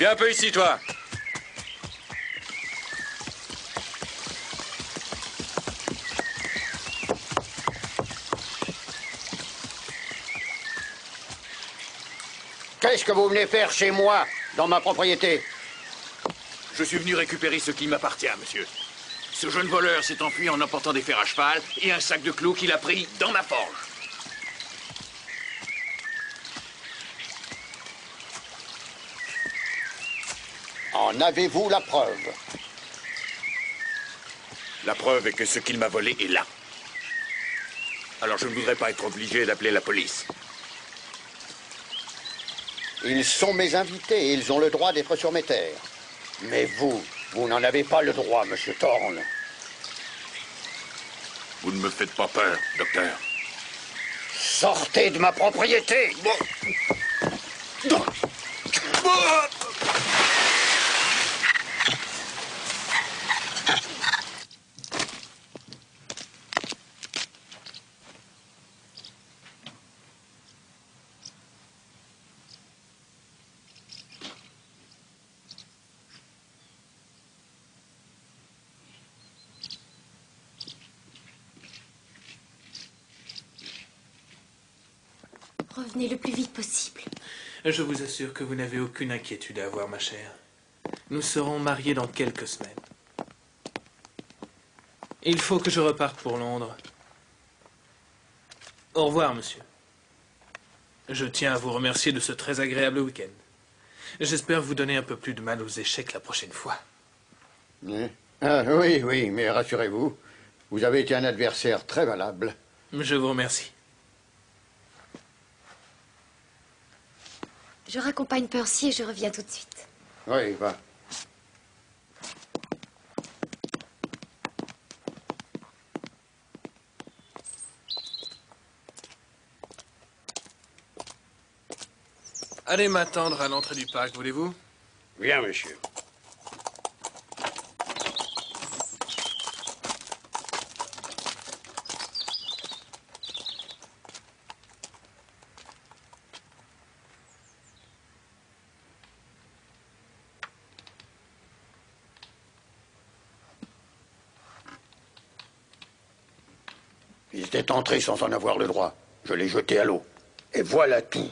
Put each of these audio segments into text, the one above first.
Viens un peu ici, toi. Qu'est-ce que vous venez faire chez moi, dans ma propriété? Je suis venu récupérer ce qui m'appartient, monsieur. Ce jeune voleur s'est enfui en emportant des fers à cheval et un sac de clous qu'il a pris dans ma forge. En avez-vous la preuve? La preuve est que ce qu'il m'a volé est là. Alors je ne voudrais pas être obligé d'appeler la police. Ils sont mes invités et ils ont le droit d'être sur mes terres. Mais vous n'en avez pas le droit, monsieur Thorne. Vous ne me faites pas peur, docteur. Sortez de ma propriété! Revenez le plus vite possible. Je vous assure que vous n'avez aucune inquiétude à avoir, ma chère. Nous serons mariés dans quelques semaines. Il faut que je reparte pour Londres. Au revoir, monsieur. Je tiens à vous remercier de ce très agréable week-end. J'espère vous donner un peu plus de mal aux échecs la prochaine fois. Oui, mais rassurez-vous, vous avez été un adversaire très valable. Je vous remercie. Je raccompagne Percy et je reviens tout de suite. Oui, va. Allez m'attendre à l'entrée du parc, voulez-vous? Bien, monsieur. Ils étaient entrés sans en avoir le droit. Je l'ai jeté à l'eau. Et voilà tout.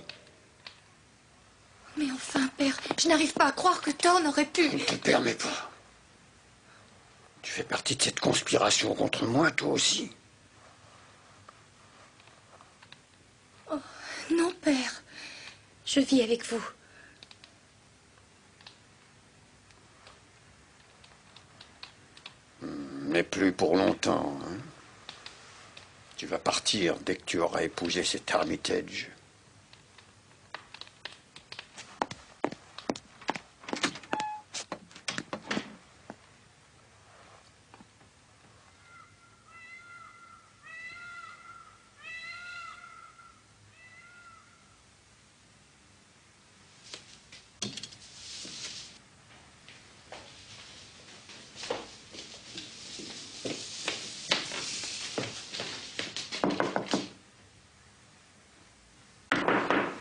Mais enfin, père, je n'arrive pas à croire que Thorne aurait pu... Je ne te permets pas. Tu fais partie de cette conspiration contre moi, toi aussi. Oh, non, père. Je vis avec vous. Mais plus pour longtemps, hein. Tu vas partir dès que tu auras épousé cet Armitage.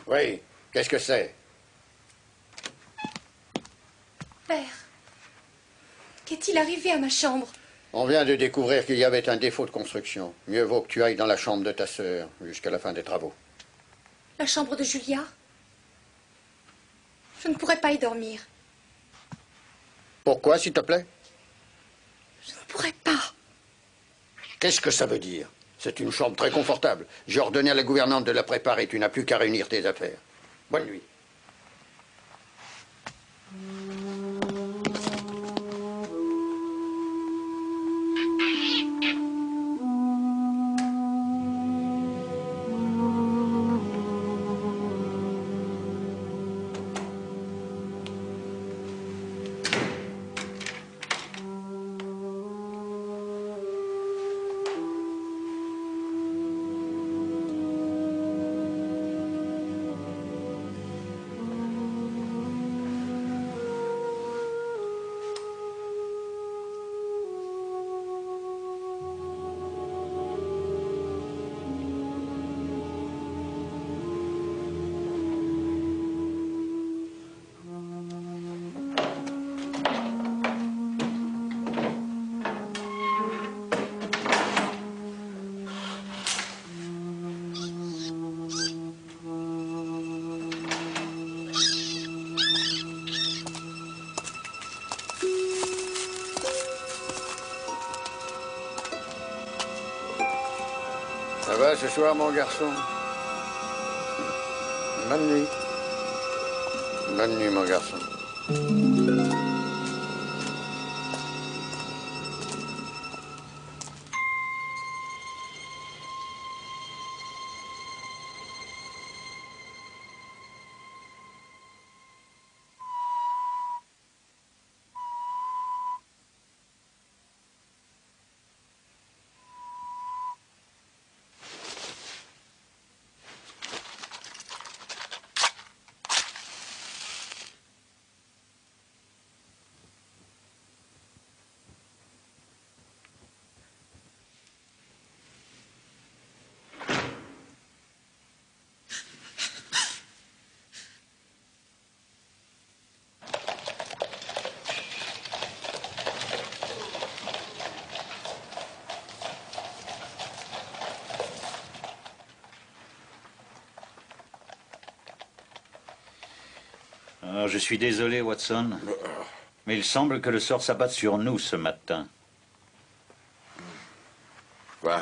Oui, qu'est-ce que c'est? Père, qu'est-il arrivé à ma chambre? On vient de découvrir qu'il y avait un défaut de construction. Mieux vaut que tu ailles dans la chambre de ta sœur jusqu'à la fin des travaux. La chambre de Julia? Je ne pourrais pas y dormir. Pourquoi, s'il te plaît? Je ne pourrais pas. Qu'est-ce que ça veut dire? C'est une chambre très confortable. J'ai ordonné à la gouvernante de la préparer. Tu n'as plus qu'à réunir tes affaires. Bonne nuit. Ça va ce soir, mon garçon? Bonne nuit. Bonne nuit, mon garçon. Ah, je suis désolé, Watson, mais il semble que le sort s'abatte sur nous ce matin. Quoi?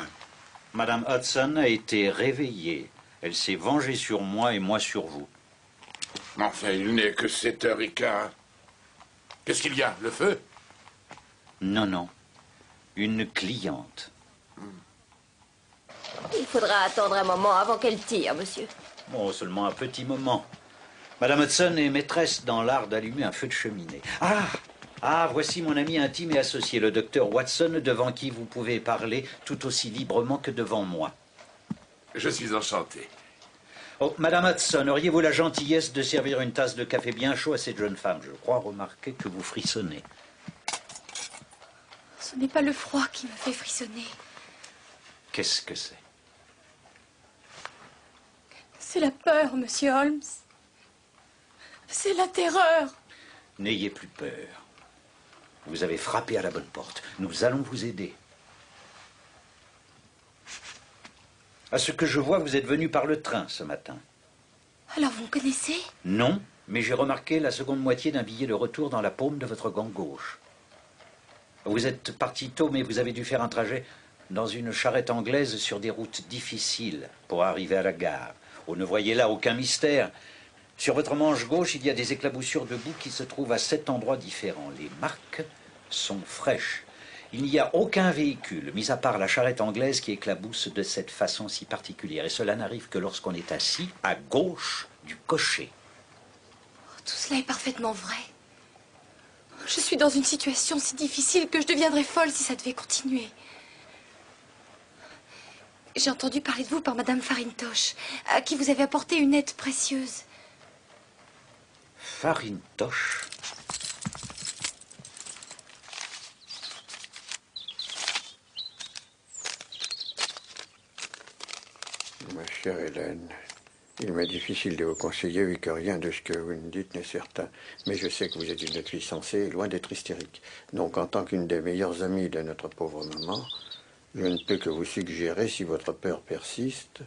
Madame Hudson a été réveillée. Elle s'est vengée sur moi et moi sur vous. Enfin, il n'est que 7h15. Qu'est-ce qu'il y a? Le feu? Non, non. Une cliente. Il faudra attendre un moment avant qu'elle tire, monsieur. Bon, seulement un petit moment. Madame Hudson est maîtresse dans l'art d'allumer un feu de cheminée. Ah, voici mon ami intime et associé, le docteur Watson, devant qui vous pouvez parler tout aussi librement que devant moi. Je suis enchanté. Oh, Madame Hudson, auriez-vous la gentillesse de servir une tasse de café bien chaud à cette jeune femme? Je crois remarquer que vous frissonnez. Ce n'est pas le froid qui me fait frissonner. Qu'est-ce que c'est? C'est la peur, monsieur Holmes. C'est la terreur. N'ayez plus peur. Vous avez frappé à la bonne porte. Nous allons vous aider. À ce que je vois, vous êtes venu par le train ce matin. Alors vous me connaissez? Non, mais j'ai remarqué la seconde moitié d'un billet de retour dans la paume de votre gant gauche. Vous êtes parti tôt, mais vous avez dû faire un trajet dans une charrette anglaise sur des routes difficiles pour arriver à la gare. Oh, ne voyez là aucun mystère. Sur votre manche gauche, il y a des éclaboussures de boue qui se trouvent à 7 endroits différents. Les marques sont fraîches. Il n'y a aucun véhicule, mis à part la charrette anglaise, qui éclabousse de cette façon si particulière. Et cela n'arrive que lorsqu'on est assis à gauche du cocher. Tout cela est parfaitement vrai. Je suis dans une situation si difficile que je deviendrais folle si ça devait continuer. J'ai entendu parler de vous par Madame Farintosh, à qui vous avez apporté une aide précieuse. Farintosh? Ma chère Hélène, il m'est difficile de vous conseiller vu que rien de ce que vous me dites n'est certain. Mais je sais que vous êtes une fille sensée et loin d'être hystérique. Donc, en tant qu'une des meilleures amies de notre pauvre maman, je ne peux que vous suggérer, si votre peur persiste,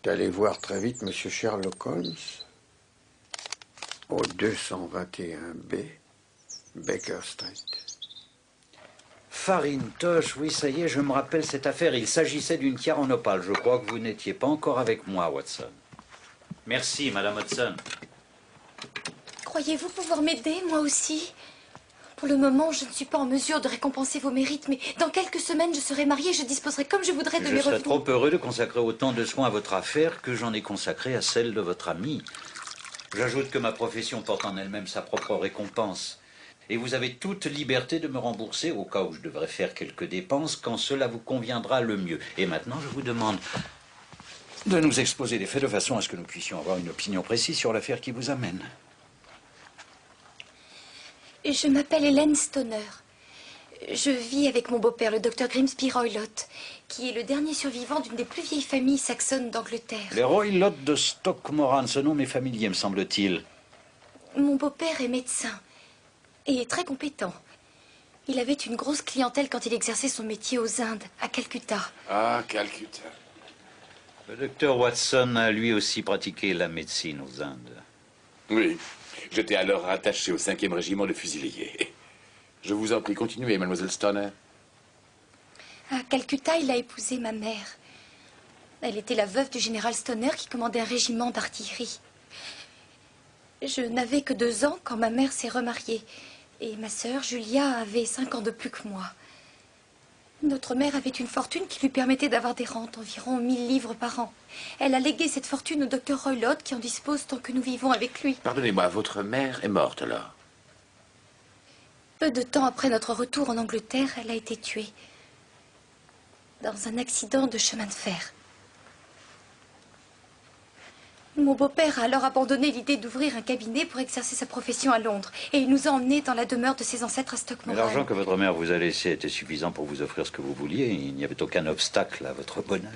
d'aller voir très vite M. Sherlock Holmes au 221B Baker Street. Farintosh, oui, ça y est, je me rappelle cette affaire. Il s'agissait d'une tiare en opale. Je crois que vous n'étiez pas encore avec moi, Watson. Merci, Madame Hudson. Croyez-vous pouvoir m'aider, moi aussi? Pour le moment, je ne suis pas en mesure de récompenser vos mérites, mais dans quelques semaines, je serai mariée et je disposerai comme je voudrais de mes Je serais revenus. trop heureux de consacrer autant de soins à votre affaire que j'en ai consacré à celle de votre ami. J'ajoute que ma profession porte en elle-même sa propre récompense. Et vous avez toute liberté de me rembourser au cas où je devrais faire quelques dépenses quand cela vous conviendra le mieux. Et maintenant, je vous demande de nous exposer les faits de façon à ce que nous puissions avoir une opinion précise sur l'affaire qui vous amène. Je m'appelle Hélène Stoner. Je vis avec mon beau-père, le docteur Grimsby Roylott, qui est le dernier survivant d'une des plus vieilles familles saxonnes d'Angleterre. Les Roylott de Stockmoran, ce nom m'est familier, me semble-t-il. Mon beau-père est médecin et très compétent. Il avait une grosse clientèle quand il exerçait son métier aux Indes, à Calcutta. Ah, Calcutta. Le docteur Watson a lui aussi pratiqué la médecine aux Indes. Oui, j'étais alors attaché au 5e régiment de fusiliers. Je vous en prie, continuez, mademoiselle Stoner. À Calcutta, il a épousé ma mère. Elle était la veuve du général Stoner qui commandait un régiment d'artillerie. Je n'avais que 2 ans quand ma mère s'est remariée. Et ma sœur, Julia, avait 5 ans de plus que moi. Notre mère avait une fortune qui lui permettait d'avoir des rentes, environ 1000 livres par an. Elle a légué cette fortune au docteur Roylott qui en dispose tant que nous vivons avec lui. Pardonnez-moi, votre mère est morte alors? Peu de temps après notre retour en Angleterre, elle a été tuée. Dans un accident de chemin de fer. Mon beau-père a alors abandonné l'idée d'ouvrir un cabinet pour exercer sa profession à Londres. Et il nous a emmenés dans la demeure de ses ancêtres à Stockmore. Mais l'argent que votre mère vous a laissé était suffisant pour vous offrir ce que vous vouliez. Il n'y avait aucun obstacle à votre bonheur.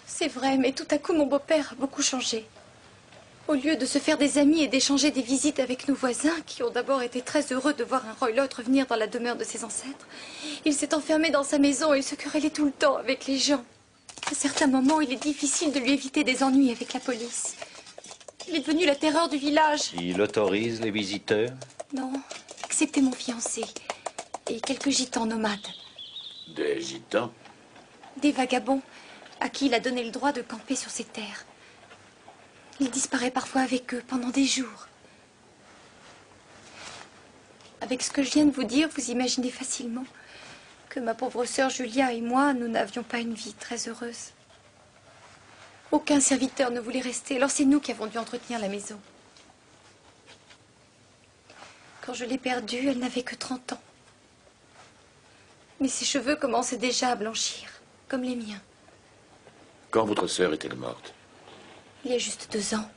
C'est vrai, mais tout à coup, mon beau-père a beaucoup changé. Au lieu de se faire des amis et d'échanger des visites avec nos voisins, qui ont d'abord été très heureux de voir un Roylott revenir dans la demeure de ses ancêtres, il s'est enfermé dans sa maison et il se querellait tout le temps avec les gens. À certains moments, il est difficile de lui éviter des ennuis avec la police. Il est devenu la terreur du village. Il autorise les visiteurs? Non, excepté mon fiancé et quelques gitans nomades. Des gitans? Des vagabonds à qui il a donné le droit de camper sur ses terres. Il disparaît parfois avec eux pendant des jours. Avec ce que je viens de vous dire, vous imaginez facilement que ma pauvre sœur Julia et moi, nous n'avions pas une vie très heureuse. Aucun serviteur ne voulait rester, alors c'est nous qui avons dû entretenir la maison. Quand je l'ai perdue, elle n'avait que 30 ans. Mais ses cheveux commençaient déjà à blanchir, comme les miens. Quand votre sœur est-elle morte? Il y a juste 2 ans.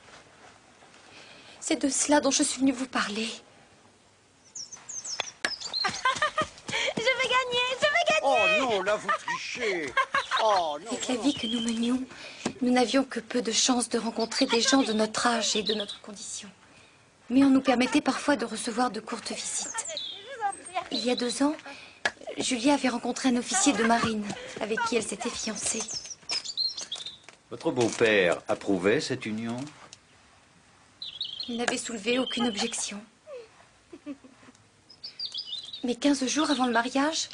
C'est de cela dont je suis venue vous parler. Oh non, là vous trichez. Oh non. Avec la vie que nous menions, nous n'avions que peu de chance de rencontrer des gens de notre âge et de notre condition. Mais on nous permettait parfois de recevoir de courtes visites. Il y a 2 ans, Julia avait rencontré un officier de marine avec qui elle s'était fiancée. Votre beau-père approuvait cette union? Il n'avait soulevé aucune objection. Mais 15 jours avant le mariage,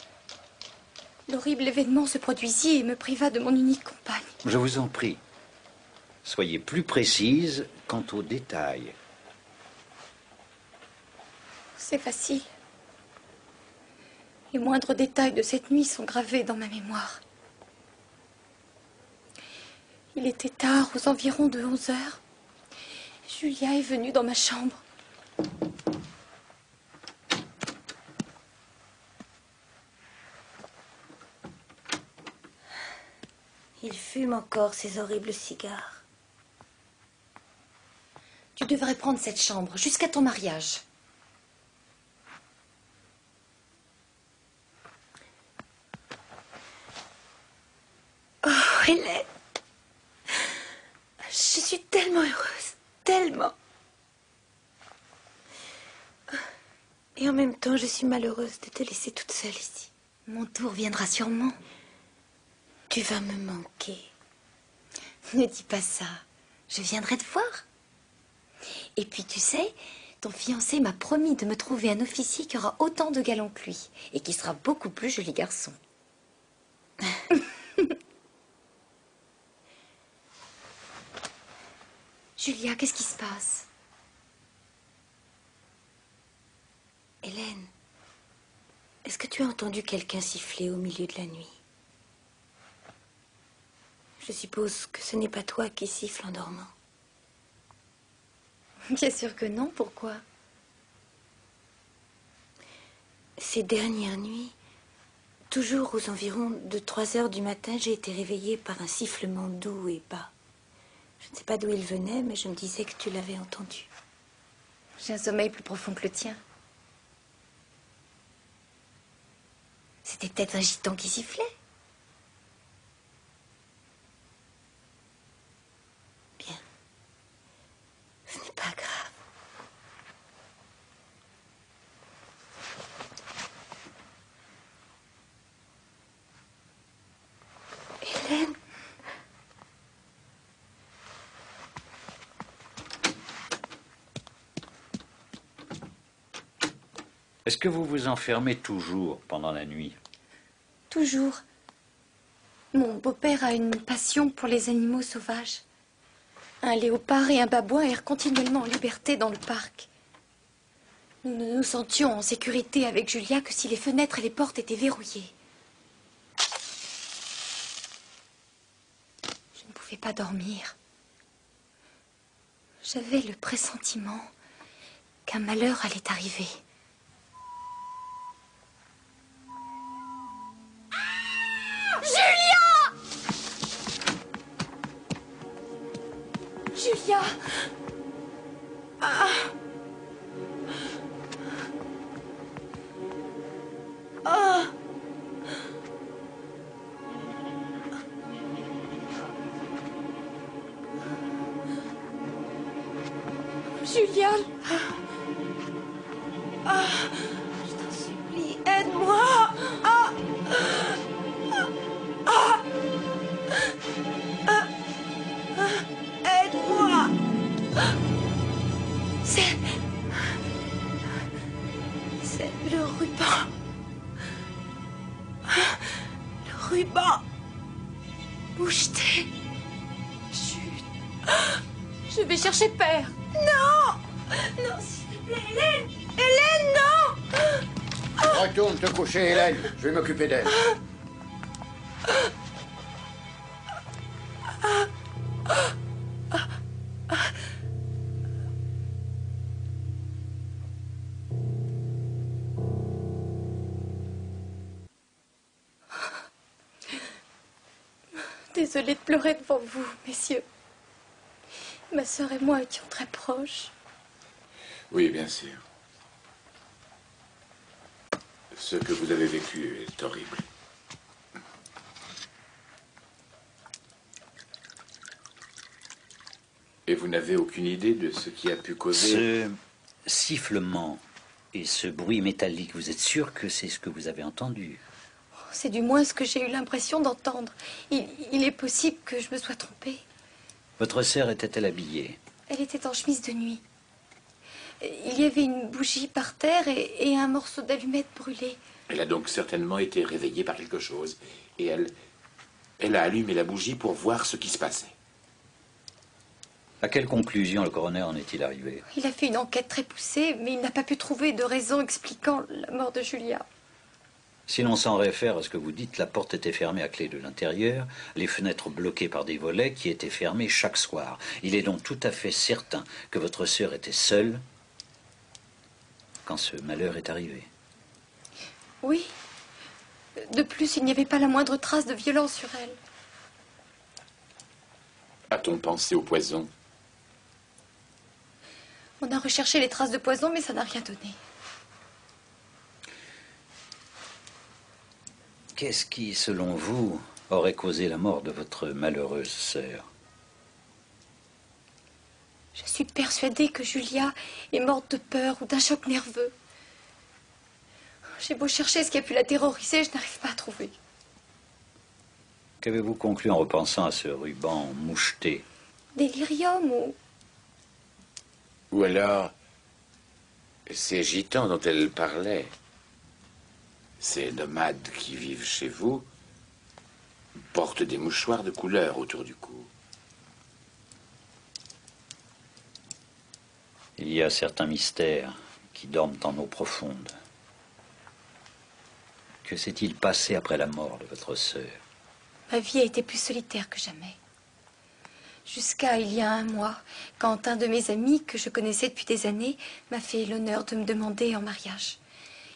l'horrible événement se produisit et me priva de mon unique compagne. Je vous en prie, soyez plus précise quant aux détails. C'est facile. Les moindres détails de cette nuit sont gravés dans ma mémoire. Il était tard, aux environs de 11 heures. Julia est venue dans ma chambre. Il fume encore ces horribles cigares. Tu devrais prendre cette chambre jusqu'à ton mariage. Oh, Hélène. Je suis tellement heureuse. Tellement. Et en même temps, je suis malheureuse de te laisser toute seule ici. Mon tour viendra sûrement. Tu vas me manquer. Ne dis pas ça. Je viendrai te voir. Et puis, tu sais, ton fiancé m'a promis de me trouver un officier qui aura autant de galons que lui et qui sera beaucoup plus joli garçon. Julia, qu'est-ce qui se passe? Hélène, est-ce que tu as entendu quelqu'un siffler au milieu de la nuit? Je suppose que ce n'est pas toi qui siffles en dormant. Bien sûr que non, pourquoi? Ces dernières nuits, toujours aux environs de 3 heures du matin, j'ai été réveillée par un sifflement doux et bas. Je ne sais pas d'où il venait, mais je me disais que tu l'avais entendu. J'ai un sommeil plus profond que le tien. C'était peut-être un gitan qui sifflait. Bien. Ce n'est pas grave. Hélène. Est-ce que vous vous enfermez toujours pendant la nuit? Toujours. Mon beau-père a une passion pour les animaux sauvages. Un léopard et un babouin errent continuellement en liberté dans le parc. Nous ne nous sentions en sécurité avec Julia que si les fenêtres et les portes étaient verrouillées. Je ne pouvais pas dormir. J'avais le pressentiment qu'un malheur allait arriver. Julia! Ah! Ah! Julia! Ah! Je t'en supplie, aide-moi! Ah! Ah! Ah! Aide-moi! C'est le ruban. Le ruban. Bouge-t'es. Chut. Je vais chercher Père. Non! Non, s'il te plaît, Hélène! Hélène, non! Retourne te coucher, Hélène. Je vais m'occuper d'elle. Désolée de pleurer devant vous, messieurs. Ma sœur et moi étions très proches. Oui, bien sûr. Ce que vous avez vécu est horrible. Et vous n'avez aucune idée de ce qui a pu causer... Ce sifflement et ce bruit métallique, vous êtes sûr que c'est ce que vous avez entendu? C'est du moins ce que j'ai eu l'impression d'entendre. Il est possible que je me sois trompée. Votre sœur était-elle habillée? Elle était en chemise de nuit. Il y avait une bougie par terre et un morceau d'allumette brûlé. Elle a donc certainement été réveillée par quelque chose. Et elle a allumé la bougie pour voir ce qui se passait. À quelle conclusion le coroner en est-il arrivé? Il a fait une enquête très poussée, mais il n'a pas pu trouver de raison expliquant la mort de Julia. Si l'on s'en réfère à ce que vous dites, la porte était fermée à clé de l'intérieur, les fenêtres bloquées par des volets qui étaient fermés chaque soir. Il est donc tout à fait certain que votre sœur était seule quand ce malheur est arrivé. Oui. De plus, il n'y avait pas la moindre trace de violence sur elle. A-t-on pensé au poison? On a recherché les traces de poison, mais ça n'a rien donné. Qu'est-ce qui, selon vous, aurait causé la mort de votre malheureuse sœur? Je suis persuadée que Julia est morte de peur ou d'un choc nerveux. J'ai beau chercher ce qui a pu la terroriser, je n'arrive pas à trouver. Qu'avez-vous conclu en repensant à ce ruban moucheté? Délirium ou... Ou alors, ces gitans dont elle parlait, ces nomades qui vivent chez vous, portent des mouchoirs de couleur autour du cou. Il y a certains mystères qui dorment en eau profonde. Que s'est-il passé après la mort de votre sœur? Ma vie a été plus solitaire que jamais. Jusqu'à il y a un mois, quand un de mes amis, que je connaissais depuis des années, m'a fait l'honneur de me demander en mariage.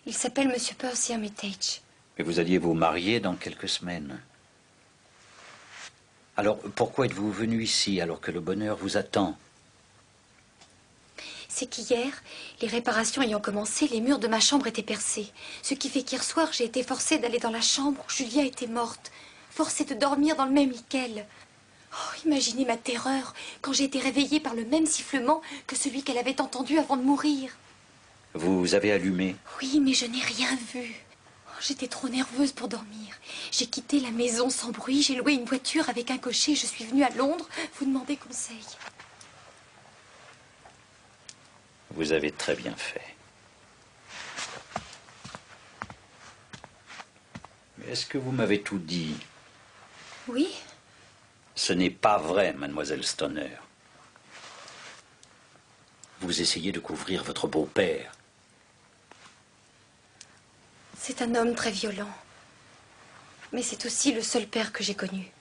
Il s'appelle Monsieur Percy Armitage. Mais vous alliez vous marier dans quelques semaines. Alors, pourquoi êtes-vous venu ici alors que le bonheur vous attend? C'est qu'hier, les réparations ayant commencé, les murs de ma chambre étaient percés. Ce qui fait qu'hier soir, j'ai été forcée d'aller dans la chambre où Julia était morte. Forcée de dormir dans le même lit qu'elle. Oh, imaginez ma terreur quand j'ai été réveillée par le même sifflement que celui qu'elle avait entendu avant de mourir. Vous avez allumé? Oui, mais je n'ai rien vu. Oh, j'étais trop nerveuse pour dormir. J'ai quitté la maison sans bruit, j'ai loué une voiture avec un cocher. Je suis venue à Londres vous demander conseil. Vous avez très bien fait. Mais est-ce que vous m'avez tout dit? Oui? Ce n'est pas vrai, mademoiselle Stoner. Vous essayez de couvrir votre beau-père. C'est un homme très violent. Mais c'est aussi le seul père que j'ai connu.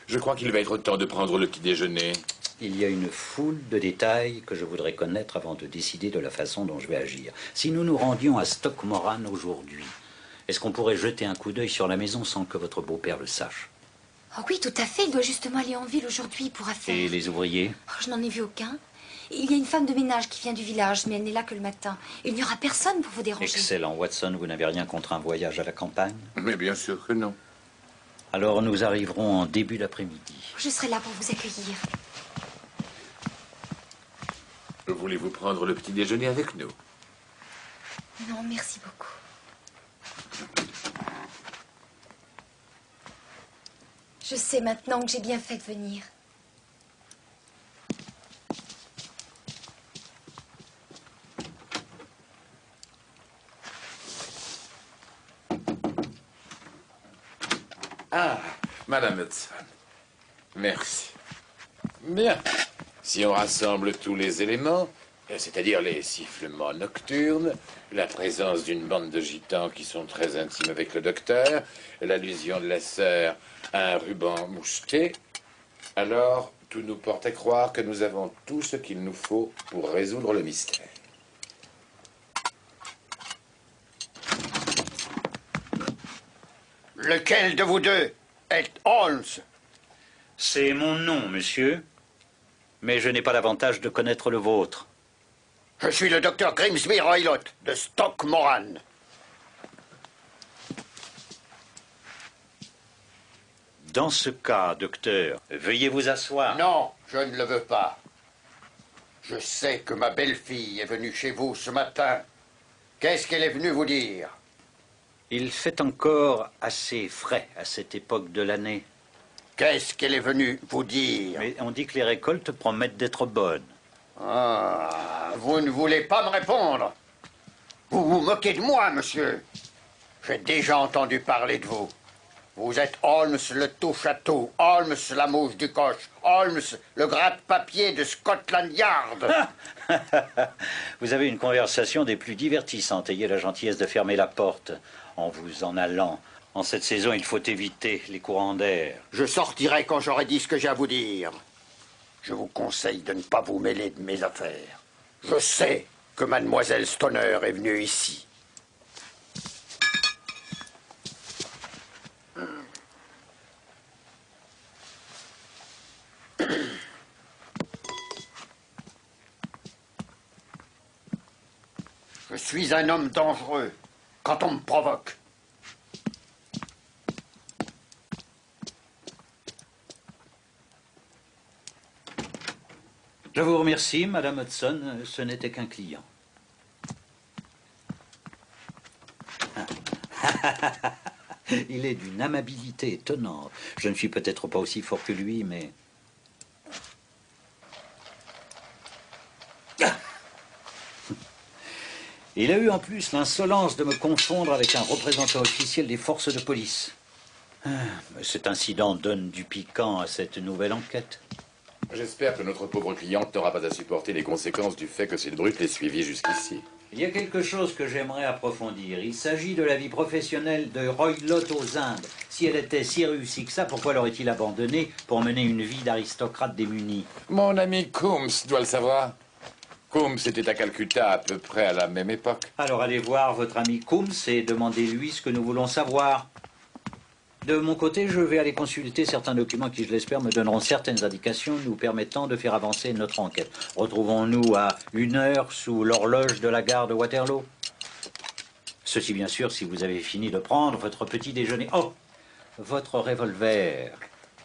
Je crois qu'il va être temps de prendre le petit déjeuner. Il y a une foule de détails que je voudrais connaître avant de décider de la façon dont je vais agir. Si nous nous rendions à Stockmoran aujourd'hui, est-ce qu'on pourrait jeter un coup d'œil sur la maison sans que votre beau-père le sache? Oh oui, tout à fait. Il doit justement aller en ville aujourd'hui pour affaire. Et les ouvriers? Oh, je n'en ai vu aucun. Il y a une femme de ménage qui vient du village, mais elle n'est là que le matin. Il n'y aura personne pour vous déranger. Excellent, Watson. Vous n'avez rien contre un voyage à la campagne? Mais bien sûr que non. Alors nous arriverons en début d'après-midi. Je serai là pour vous accueillir. Voulez-vous prendre le petit déjeuner avec nous? Non, merci beaucoup. Je sais maintenant que j'ai bien fait de venir. Ah, Madame Hudson. Merci. Bien. Si on rassemble tous les éléments, c'est-à-dire les sifflements nocturnes, la présence d'une bande de gitans qui sont très intimes avec le docteur, l'allusion de la sœur à un ruban moucheté, alors tout nous porte à croire que nous avons tout ce qu'il nous faut pour résoudre le mystère. Lequel de vous deux est Holmes? C'est mon nom, monsieur. Mais je n'ai pas l'avantage de connaître le vôtre. Je suis le docteur Grimsby Roylott, de Stockmoran. Dans ce cas, docteur, veuillez vous asseoir. Non, je ne le veux pas. Je sais que ma belle-fille est venue chez vous ce matin. Qu'est-ce qu'elle est venue vous dire? Il fait encore assez frais à cette époque de l'année. Qu'est-ce qu'elle est venue vous dire? Mais on dit que les récoltes promettent d'être bonnes. Ah, vous ne voulez pas me répondre? Vous vous moquez de moi, monsieur. J'ai déjà entendu parler de vous. Vous êtes Holmes le touche-à-tout, Holmes la mouche du coche, Holmes le gratte-papier de Scotland Yard. Vous avez une conversation des plus divertissantes. Ayez la gentillesse de fermer la porte en vous en allant. En cette saison, il faut éviter les courants d'air. Je sortirai quand j'aurai dit ce que j'ai à vous dire. Je vous conseille de ne pas vous mêler de mes affaires. Je sais que mademoiselle Stoner est venue ici. Je suis un homme dangereux quand on me provoque. Je vous remercie, Madame Hudson. Ce n'était qu'un client. Il est d'une amabilité étonnante. Je ne suis peut-être pas aussi fort que lui, mais... Il a eu en plus l'insolence de me confondre avec un représentant officiel des forces de police. Cet incident donne du piquant à cette nouvelle enquête. J'espère que notre pauvre cliente n'aura pas à supporter les conséquences du fait que cette brute l'ait suivie jusqu'ici. Il y a quelque chose que j'aimerais approfondir. Il s'agit de la vie professionnelle de Roylott aux Indes. Si elle était si réussie que ça, pourquoi l'aurait-il abandonnée pour mener une vie d'aristocrate démuni? Mon ami Coombs doit le savoir. Coombs était à Calcutta à peu près à la même époque. Alors allez voir votre ami Coombs et demandez-lui ce que nous voulons savoir. De mon côté, je vais aller consulter certains documents qui, je l'espère, me donneront certaines indications nous permettant de faire avancer notre enquête. Retrouvons-nous à 1 heure sous l'horloge de la gare de Waterloo. Ceci, bien sûr, si vous avez fini de prendre votre petit déjeuner. Oh, votre revolver.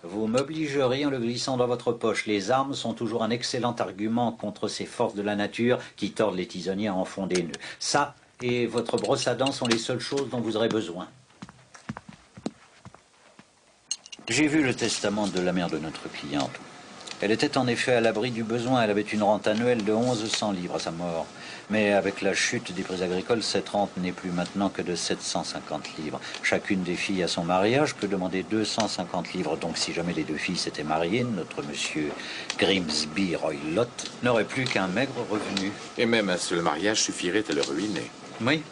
Vous m'obligeriez en le glissant dans votre poche. Les armes sont toujours un excellent argument contre ces forces de la nature qui tordent les tisonniers en fond des nœuds. Ça et votre brosse à dents sont les seules choses dont vous aurez besoin. J'ai vu le testament de la mère de notre cliente. Elle était en effet à l'abri du besoin. Elle avait une rente annuelle de 1100 livres à sa mort. Mais avec la chute des prix agricoles, cette rente n'est plus maintenant que de 750 livres. Chacune des filles à son mariage peut demander 250 livres. Donc si jamais les deux filles s'étaient mariées, notre monsieur Grimsby Roylott n'aurait plus qu'un maigre revenu. Et même un seul mariage suffirait à le ruiner. Oui.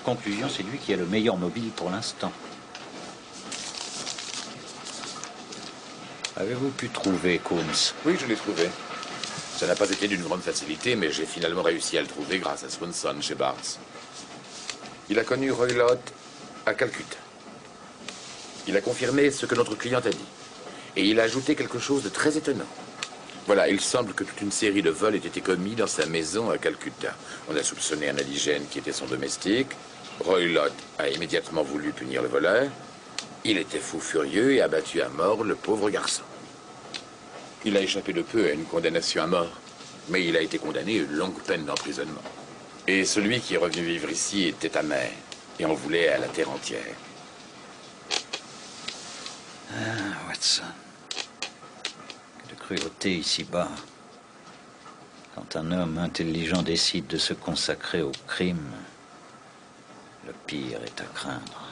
Conclusion, c'est lui qui a le meilleur mobile pour l'instant. Avez-vous pu trouver Coombs? Oui, je l'ai trouvé. Ça n'a pas été d'une grande facilité, mais j'ai finalement réussi à le trouver grâce à Swanson chez Barnes. Il a connu Roylott à Calcutta. Il a confirmé ce que notre cliente a dit. Et il a ajouté quelque chose de très étonnant. Voilà, il semble que toute une série de vols ait été commis dans sa maison à Calcutta. On a soupçonné un indigène qui était son domestique. Roylott a immédiatement voulu punir le voleur. Il était fou furieux et a battu à mort le pauvre garçon. Il a échappé de peu à une condamnation à mort, mais il a été condamné à une longue peine d'emprisonnement. Et celui qui est revenu vivre ici était amer, et on voulait à la terre entière. Ah, Watson. De cruauté ici-bas. Quand un homme intelligent décide de se consacrer au crime, le pire est à craindre.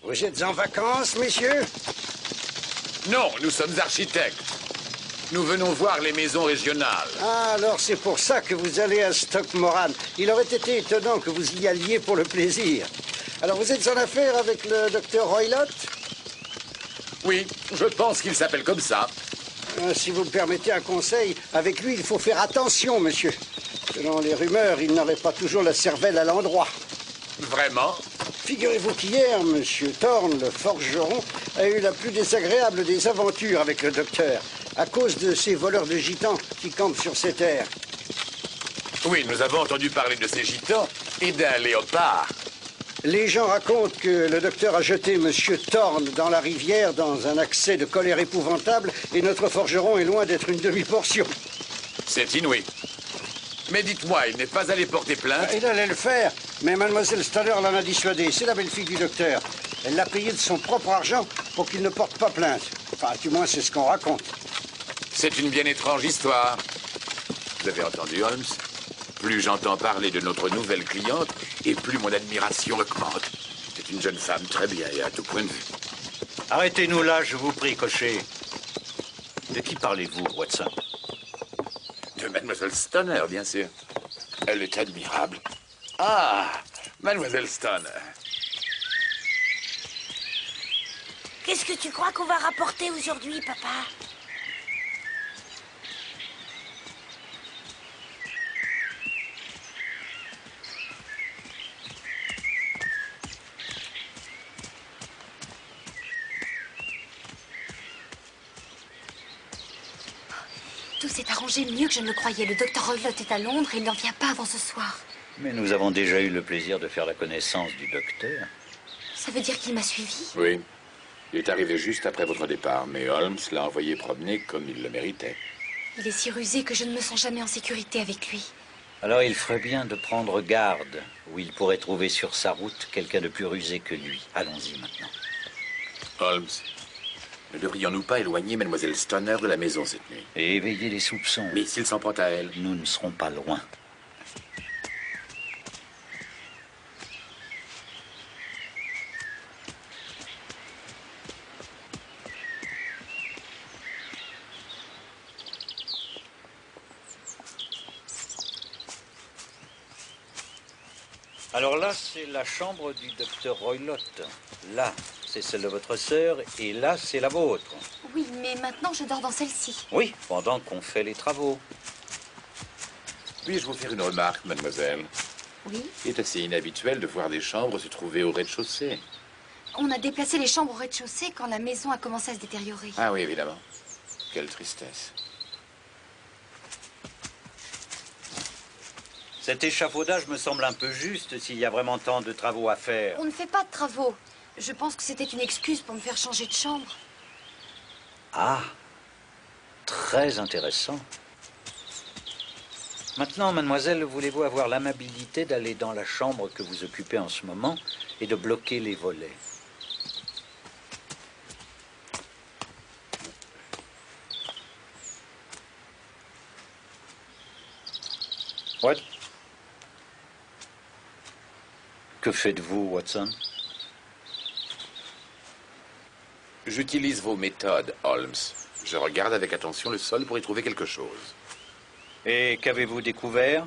Vous êtes en vacances, messieurs? Non, nous sommes architectes. Nous venons voir les maisons régionales. Ah, alors c'est pour ça que vous allez à Stockmoran. Il aurait été étonnant que vous y alliez pour le plaisir. Alors vous êtes en affaire avec le docteur Roylott? Oui, je pense qu'il s'appelle comme ça. Si vous me permettez un conseil, avec lui, il faut faire attention, monsieur. Selon les rumeurs, il n'aurait pas toujours la cervelle à l'endroit. Vraiment? Figurez-vous qu'hier, monsieur Thorne, le forgeron, a eu la plus désagréable des aventures avec le docteur, à cause de ces voleurs de gitans qui campent sur ces terres. Oui, nous avons entendu parler de ces gitans et d'un léopard. Les gens racontent que le docteur a jeté monsieur Thorne dans la rivière dans un accès de colère épouvantable et notre forgeron est loin d'être une demi-portion. C'est inouï. Mais dites-moi, il n'est pas allé porter plainte? Il allait le faire, mais mademoiselle Stoller l'en a dissuadé. C'est la belle-fille du docteur. Elle l'a payé de son propre argent pour qu'il ne porte pas plainte. Enfin, du moins, c'est ce qu'on raconte. C'est une bien étrange histoire. Vous avez entendu, Holmes? Plus j'entends parler de notre nouvelle cliente, et plus mon admiration augmente. C'est une jeune femme très bien et à tout point de vue. Arrêtez-nous là, je vous prie, cocher. De qui parlez-vous, Watson? De Mademoiselle Stoner, bien sûr. Elle est admirable. Ah, Mademoiselle Stoner. Qu'est-ce que tu crois qu'on va rapporter aujourd'hui, papa? Tout s'est arrangé mieux que je ne le croyais. Le docteur Roylott est à Londres et il n'en vient pas avant ce soir. Mais nous avons déjà eu le plaisir de faire la connaissance du docteur. Ça veut dire qu'il m'a suivi? Oui. Il est arrivé juste après votre départ, mais Holmes l'a envoyé promener comme il le méritait. Il est si rusé que je ne me sens jamais en sécurité avec lui. Alors il ferait bien de prendre garde, où il pourrait trouver sur sa route quelqu'un de plus rusé que lui. Allons-y maintenant. Holmes, ne devrions-nous pas éloigner Mademoiselle Stoner de la maison cette nuit? Et éveiller les soupçons. Mais s'il s'en prend à elle? Nous ne serons pas loin. Alors là, c'est la chambre du docteur Roylott. Là, c'est celle de votre sœur, et là, c'est la vôtre. Oui, mais maintenant je dors dans celle-ci. Oui, pendant qu'on fait les travaux. Puis-je vous faire une remarque, mademoiselle? Oui. Il est assez inhabituel de voir des chambres se trouver au rez-de-chaussée. On a déplacé les chambres au rez-de-chaussée quand la maison a commencé à se détériorer. Ah oui, évidemment. Quelle tristesse. Cet échafaudage me semble un peu juste s'il y a vraiment tant de travaux à faire. On ne fait pas de travaux. Je pense que c'était une excuse pour me faire changer de chambre. Ah, très intéressant. Maintenant, mademoiselle, voulez-vous avoir l'amabilité d'aller dans la chambre que vous occupez en ce moment et de bloquer les volets? What? Que faites-vous, Watson? J'utilise vos méthodes, Holmes. Je regarde avec attention le sol pour y trouver quelque chose. Et qu'avez-vous découvert?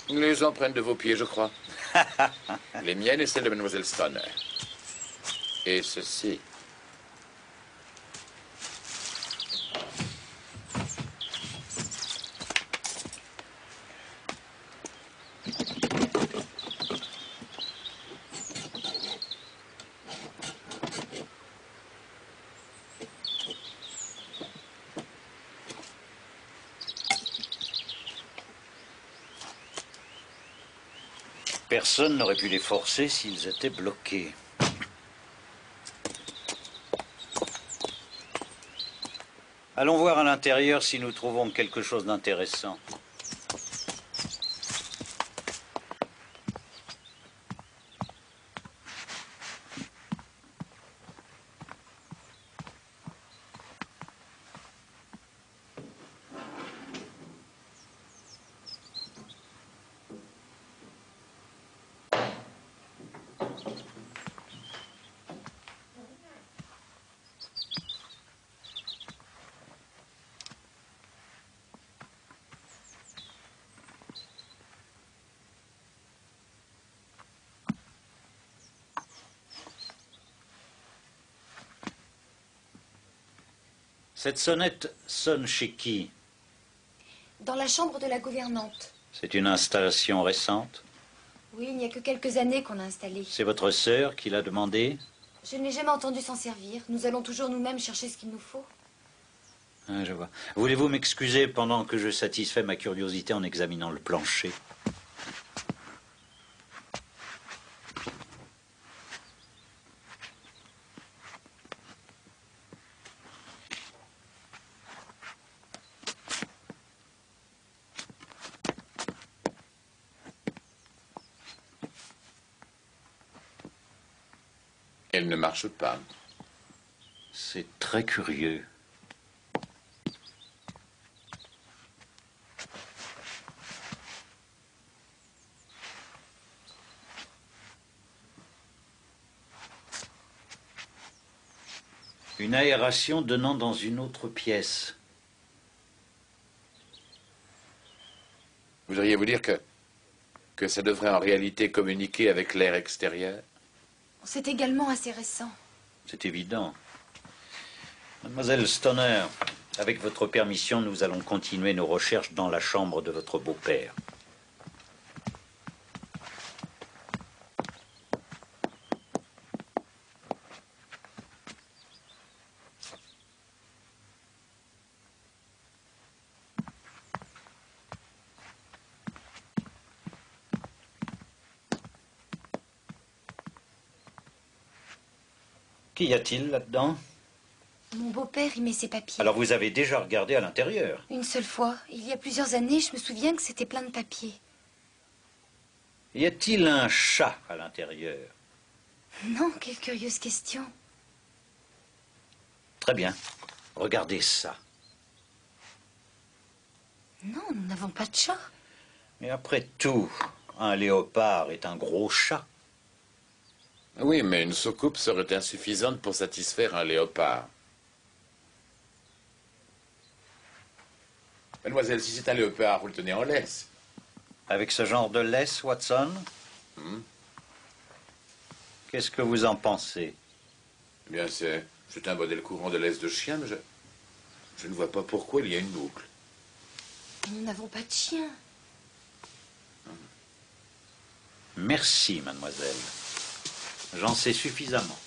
Les empreintes de vos pieds, je crois. Les miennes et celles de Mademoiselle Stoner. Et ceci. Personne n'aurait pu les forcer s'ils étaient bloqués. Allons voir à l'intérieur si nous trouvons quelque chose d'intéressant. Cette sonnette sonne chez qui? Dans la chambre de la gouvernante. C'est une installation récente? Oui, il n'y a que quelques années qu'on a installé. C'est votre sœur qui l'a demandé? Je n'ai jamais entendu s'en servir. Nous allons toujours nous-mêmes chercher ce qu'il nous faut. Ah, je vois. Voulez-vous m'excuser pendant que je satisfais ma curiosité en examinant le plancher? Elle ne marche pas. C'est très curieux. Une aération donnant dans une autre pièce. Voudriez-vous dire que ça devrait en réalité communiquer avec l'air extérieur? C'est également assez récent. C'est évident. Mademoiselle Stoner, avec votre permission, nous allons continuer nos recherches dans la chambre de votre beau-père. Qu'y a-t-il là-dedans? Mon beau-père y met ses papiers. Alors vous avez déjà regardé à l'intérieur? Une seule fois. Il y a plusieurs années, je me souviens que c'était plein de papiers. Y a-t-il un chat à l'intérieur? Non, quelle curieuse question. Très bien. Regardez ça. Non, nous n'avons pas de chat. Mais après tout, un léopard est un gros chat. Oui, mais une soucoupe serait insuffisante pour satisfaire un léopard. Mademoiselle, si c'est un léopard, vous le tenez en laisse. Avec ce genre de laisse, Watson? Qu'est-ce que vous en pensez? Eh bien, c'est un modèle courant de laisse de chien, mais je ne vois pas pourquoi il y a une boucle. Nous n'avons pas de chien. Merci, mademoiselle. J'en sais suffisamment.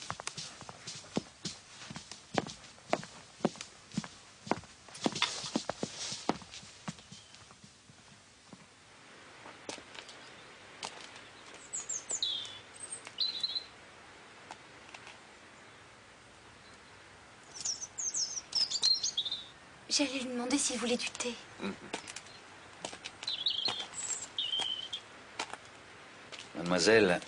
J'allais lui demander s'il voulait du thé. Mademoiselle,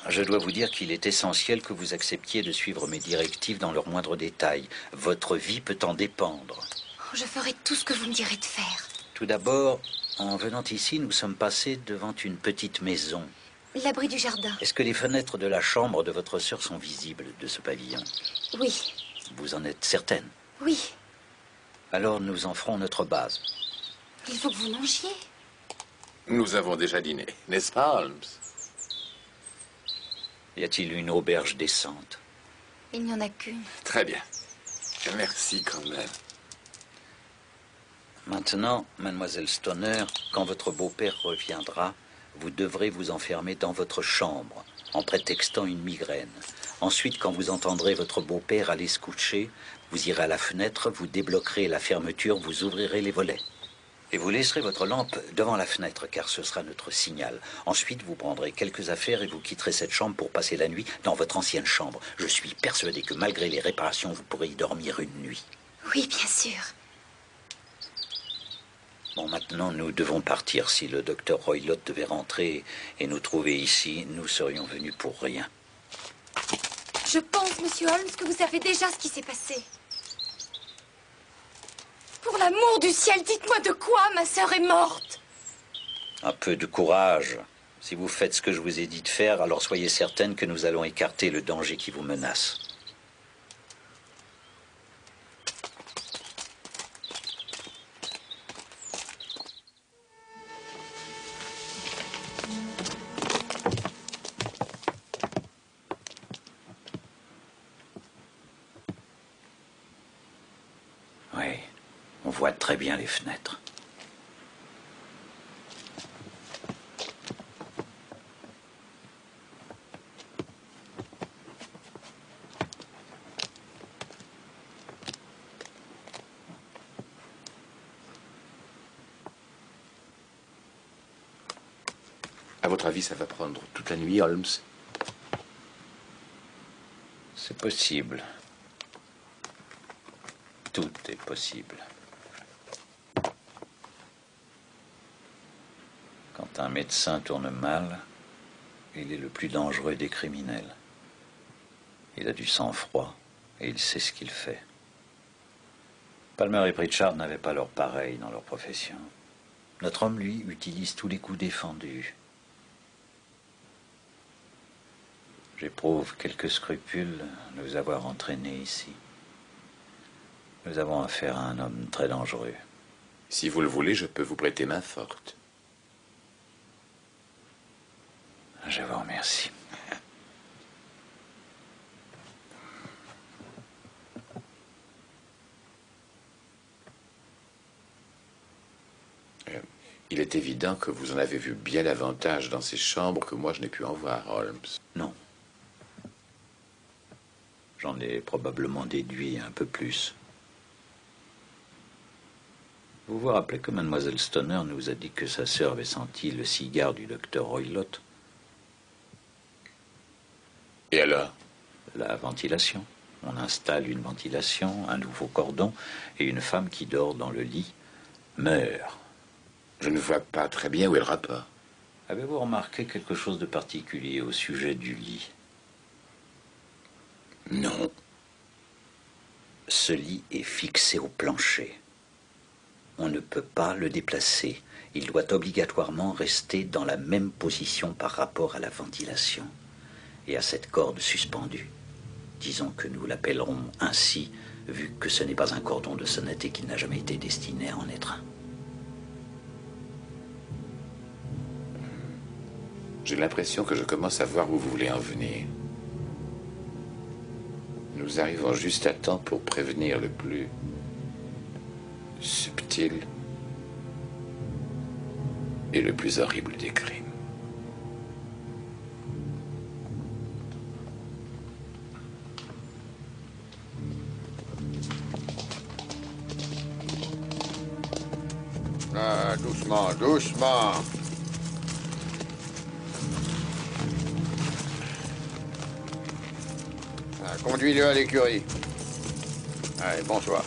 je dois vous dire qu'il est essentiel que vous acceptiez de suivre mes directives dans leurs moindres détails. Votre vie peut en dépendre. Oh, je ferai tout ce que vous me direz de faire. Tout d'abord, en venant ici, nous sommes passés devant une petite maison. L'abri du jardin. Est-ce que les fenêtres de la chambre de votre sœur sont visibles de ce pavillon? Oui. Vous en êtes certaine? Oui. Alors nous en ferons notre base. Il faut que vous mangiez. Nous avons déjà dîné, n'est-ce pas, Holmes? Y a-t-il une auberge décente? Il n'y en a qu'une. Très bien. Merci quand même. Maintenant, mademoiselle Stoner, quand votre beau-père reviendra, vous devrez vous enfermer dans votre chambre, en prétextant une migraine. Ensuite, quand vous entendrez votre beau-père aller se coucher, vous irez à la fenêtre, vous débloquerez la fermeture, vous ouvrirez les volets. Et vous laisserez votre lampe devant la fenêtre, car ce sera notre signal. Ensuite, vous prendrez quelques affaires et vous quitterez cette chambre pour passer la nuit dans votre ancienne chambre. Je suis persuadé que malgré les réparations, vous pourrez y dormir une nuit. Oui, bien sûr. Bon, maintenant, nous devons partir. Si le docteur Roylott devait rentrer et nous trouver ici, nous serions venus pour rien. Je pense, monsieur Holmes, que vous savez déjà ce qui s'est passé. Pour l'amour du ciel, dites-moi de quoi ma sœur est morte. Un peu de courage. Si vous faites ce que je vous ai dit de faire, alors soyez certaine que nous allons écarter le danger qui vous menace. Oui, on voit très bien les fenêtres. À votre avis, ça va prendre toute la nuit, Holmes? C'est possible. Tout est possible. Quand un médecin tourne mal, il est le plus dangereux des criminels. Il a du sang-froid et il sait ce qu'il fait. Palmer et Pritchard n'avaient pas leur pareil dans leur profession. Notre homme, lui, utilise tous les coups défendus. J'éprouve quelques scrupules de vous avoir entraîné ici. Nous avons affaire à un homme très dangereux. Si vous le voulez, je peux vous prêter main forte. Je vous remercie. Il est évident que vous en avez vu bien davantage dans ces chambres que moi je n'ai pu en voir, Holmes. Non. J'en ai probablement déduit un peu plus. Vous vous rappelez que mademoiselle Stoner nous a dit que sa sœur avait senti le cigare du docteur Roylott? Et alors? La ventilation. On installe une ventilation, un nouveau cordon, et une femme qui dort dans le lit meurt. Je ne vois pas très bien où est le rapport. Avez-vous remarqué quelque chose de particulier au sujet du lit? Non. Ce lit est fixé au plancher. On ne peut pas le déplacer. Il doit obligatoirement rester dans la même position par rapport à la ventilation et à cette corde suspendue. Disons que nous l'appellerons ainsi, vu que ce n'est pas un cordon de sonnette et qu'il n'a jamais été destiné à en être un. J'ai l'impression que je commence à voir où vous voulez en venir. Nous arrivons juste à temps pour prévenir le plus subtil et le plus horrible des crimes. Ah, doucement, doucement. Ah, conduis-le à l'écurie. Allez, bonsoir.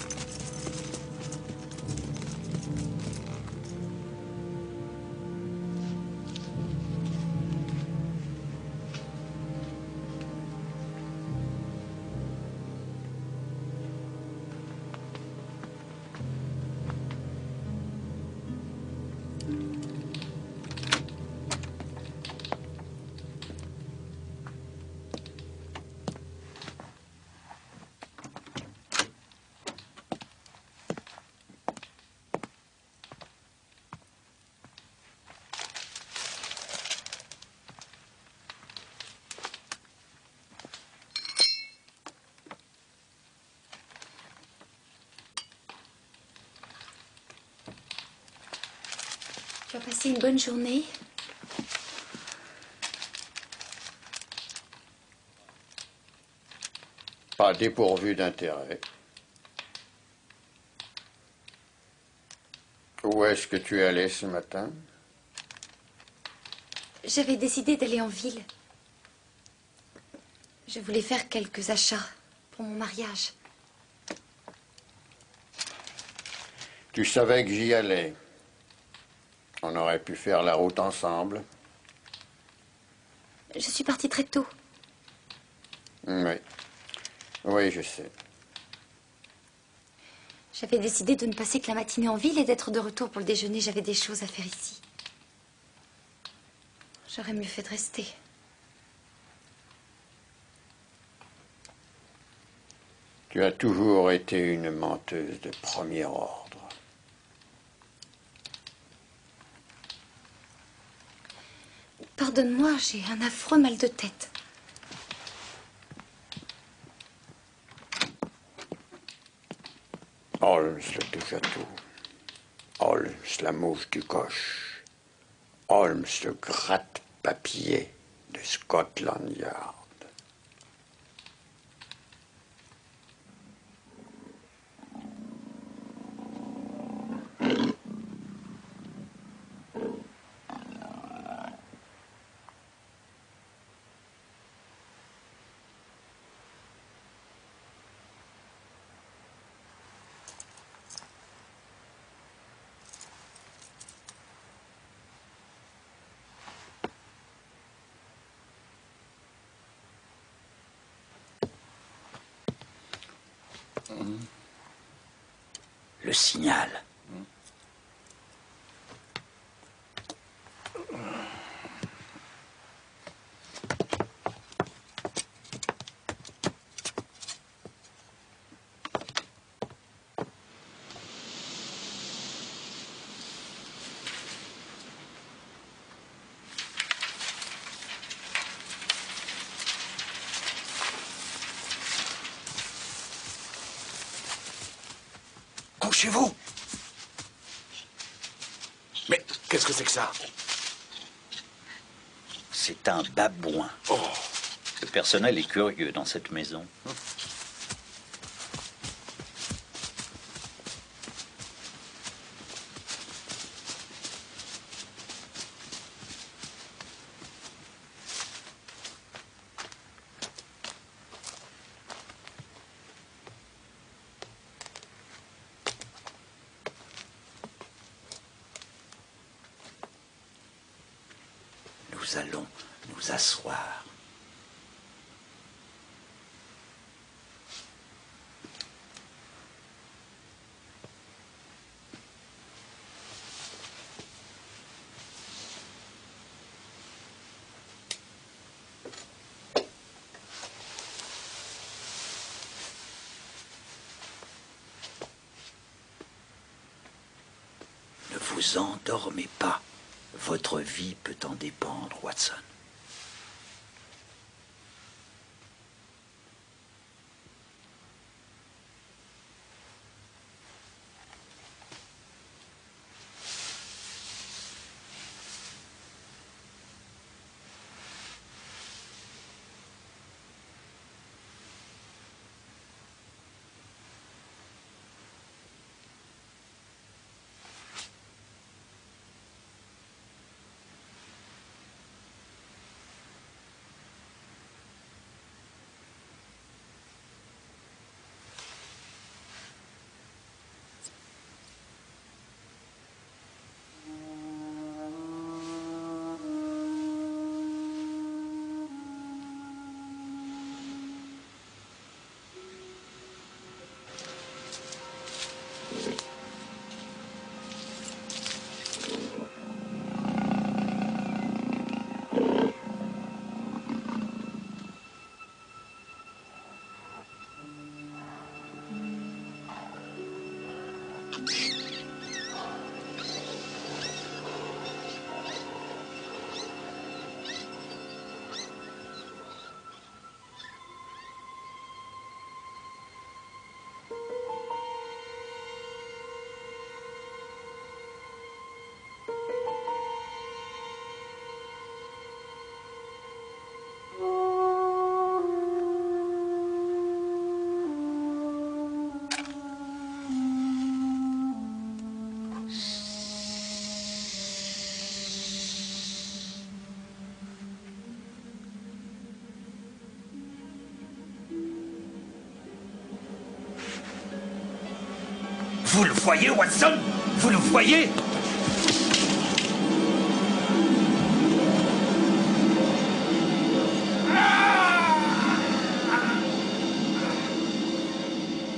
passé une bonne journée? Pas dépourvu d'intérêt. Où est-ce que tu es allé ce matin? J'avais décidé d'aller en ville. Je voulais faire quelques achats pour mon mariage. Tu savais que j'y allais. On aurait pu faire la route ensemble. Je suis partie très tôt. Oui. Oui, je sais. J'avais décidé de ne passer que la matinée en ville et d'être de retour pour le déjeuner. J'avais des choses à faire ici. J'aurais mieux fait de rester. Tu as toujours été une menteuse de premier ordre. Pardonne-moi, j'ai un affreux mal de tête. Holmes le tout-à-tout. Holmes la mouche du coche. Holmes le gratte-papier de Scotland Yard. Le signal. Couchez-vous! Mais qu'est-ce que c'est que ça? C'est un babouin. Oh! Le personnel est curieux dans cette maison. Nous allons nous asseoir. Ne vous endormez pas. Votre vie peut en dépendre, Watson. Vous le voyez, Watson? Vous le voyez?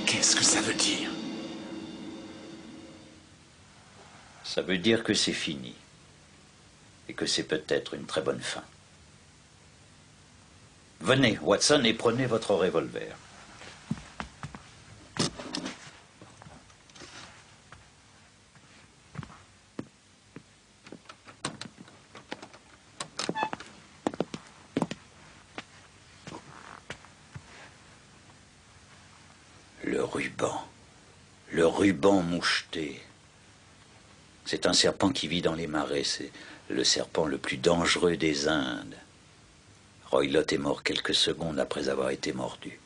Qu'est-ce que ça veut dire? Ça veut dire que c'est fini. Et que c'est peut-être une très bonne fin. Venez, Watson, et prenez votre revolver. Le ruban moucheté. C'est un serpent qui vit dans les marais. C'est le serpent le plus dangereux des Indes. Roylott est mort quelques secondes après avoir été mordu.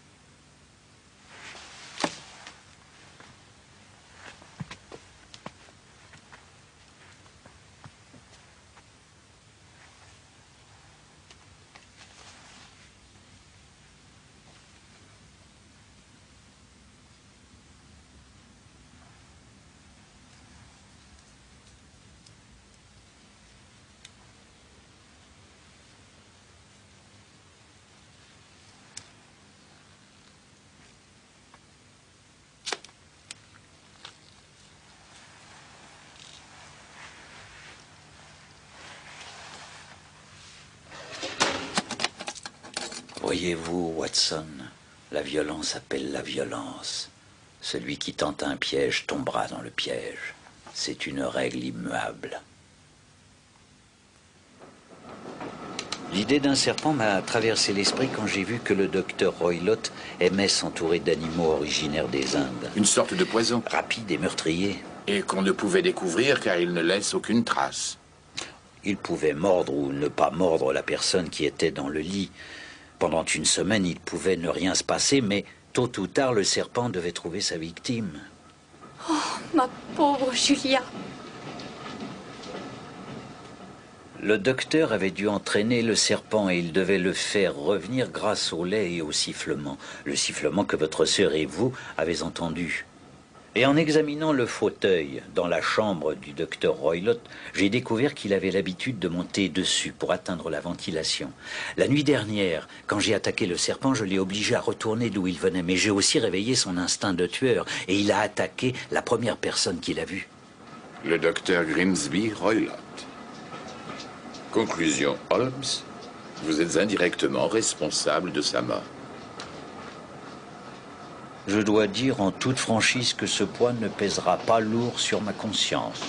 Voyez-vous, Watson, la violence appelle la violence. Celui qui tente un piège tombera dans le piège. C'est une règle immuable. L'idée d'un serpent m'a traversé l'esprit quand j'ai vu que le docteur Roylott aimait s'entourer d'animaux originaires des Indes. Une sorte de poison. Rapide et meurtrier. Et qu'on ne pouvait découvrir car il ne laisse aucune trace. Il pouvait mordre ou ne pas mordre la personne qui était dans le lit. Pendant une semaine, il pouvait ne rien se passer, mais tôt ou tard, le serpent devait trouver sa victime. Oh, ma pauvre Julia. Le docteur avait dû entraîner le serpent et il devait le faire revenir grâce au lait et au sifflement. Le sifflement que votre sœur et vous avez entendu. Et en examinant le fauteuil dans la chambre du docteur Roylott, j'ai découvert qu'il avait l'habitude de monter dessus pour atteindre la ventilation. La nuit dernière, quand j'ai attaqué le serpent, je l'ai obligé à retourner d'où il venait. Mais j'ai aussi réveillé son instinct de tueur et il a attaqué la première personne qu'il a vue. Le docteur Grimsby Roylott. Conclusion, Holmes, vous êtes indirectement responsable de sa mort. Je dois dire en toute franchise que ce poids ne pèsera pas lourd sur ma conscience.